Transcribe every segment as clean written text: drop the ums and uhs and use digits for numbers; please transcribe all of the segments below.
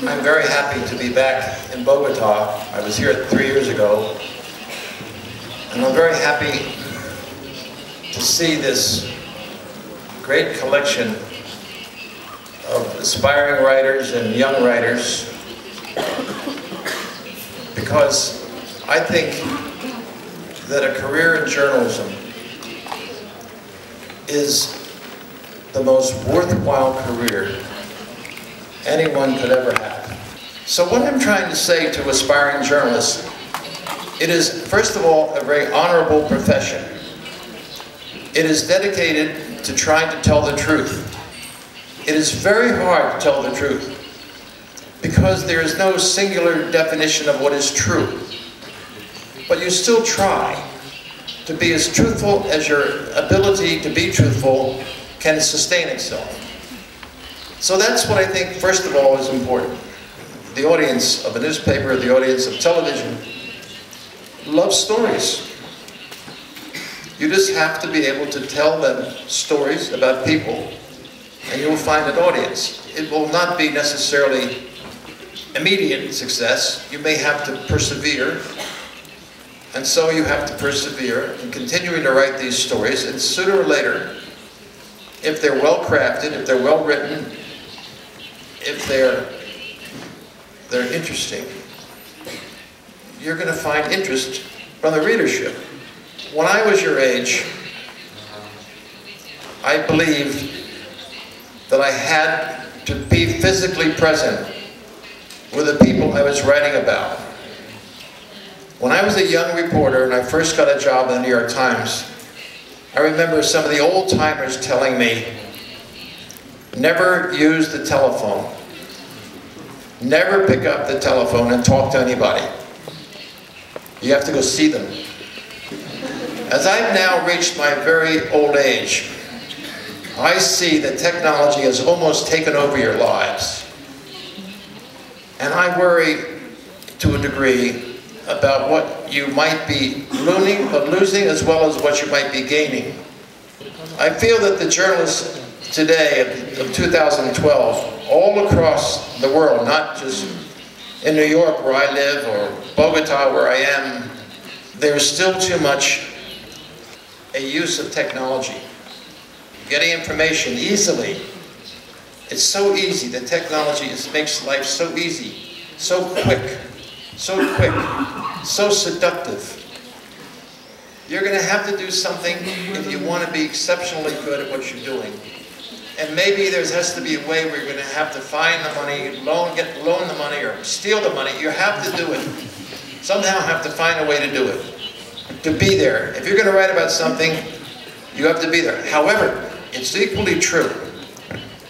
I'm very happy to be back in Bogota. I was here 3 years ago, and I'm very happy to see this great collection of aspiring writers and young writers, because I think that a career in journalism is the most worthwhile career anyone could ever have. So what I'm trying to say to aspiring journalists, it is, first of all, a very honorable profession. It is dedicated to trying to tell the truth. It is very hard to tell the truth because there is no singular definition of what is true. But you still try to be as truthful as your ability to be truthful can sustain itself. So that's what I think, first of all, is important. The audience of a newspaper, the audience of television, loves stories. You just have to be able to tell them stories about people, and you'll find an audience. It will not be necessarily immediate success. You may have to persevere, and so you have to persevere in continuing to write these stories, and sooner or later, if they're well crafted, if they're well written, if they're interesting, you're going to find interest from the readership. When I was your age, I believed that I had to be physically present with the people I was writing about. When I was a young reporter and I first got a job in the New York Times, I remember some of the old-timers telling me, never use the telephone. Never pick up the telephone and talk to anybody. You have to go see them. As I've now reached my very old age, I see that technology has almost taken over your lives. And I worry to a degree about what you might be losing as well as what you might be gaining. I feel that the journalists today of 2012, all across the world, not just in New York where I live or Bogota where I am, there's still too much a use of technology. Getting information easily. It's so easy. The technology makes life so easy, so quick, so seductive. You're going to have to do something if you want to be exceptionally good at what you're doing. And maybe there has to be a way where you're going to have to find the money, loan the money, or steal the money. You have to do it. Somehow have to find a way to do it. To be there. If you're going to write about something, you have to be there. However, it's equally true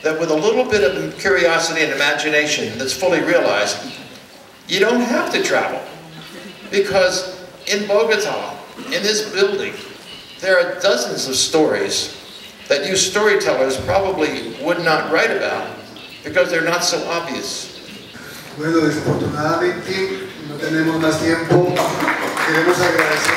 that with a little bit of curiosity and imagination that's fully realized, you don't have to travel. Because in Bogota, in this building, there are dozens of stories that you storytellers probably would not write about because they're not so obvious. Bueno, desafortunadamente no tenemos más tiempo. Queremos agradecer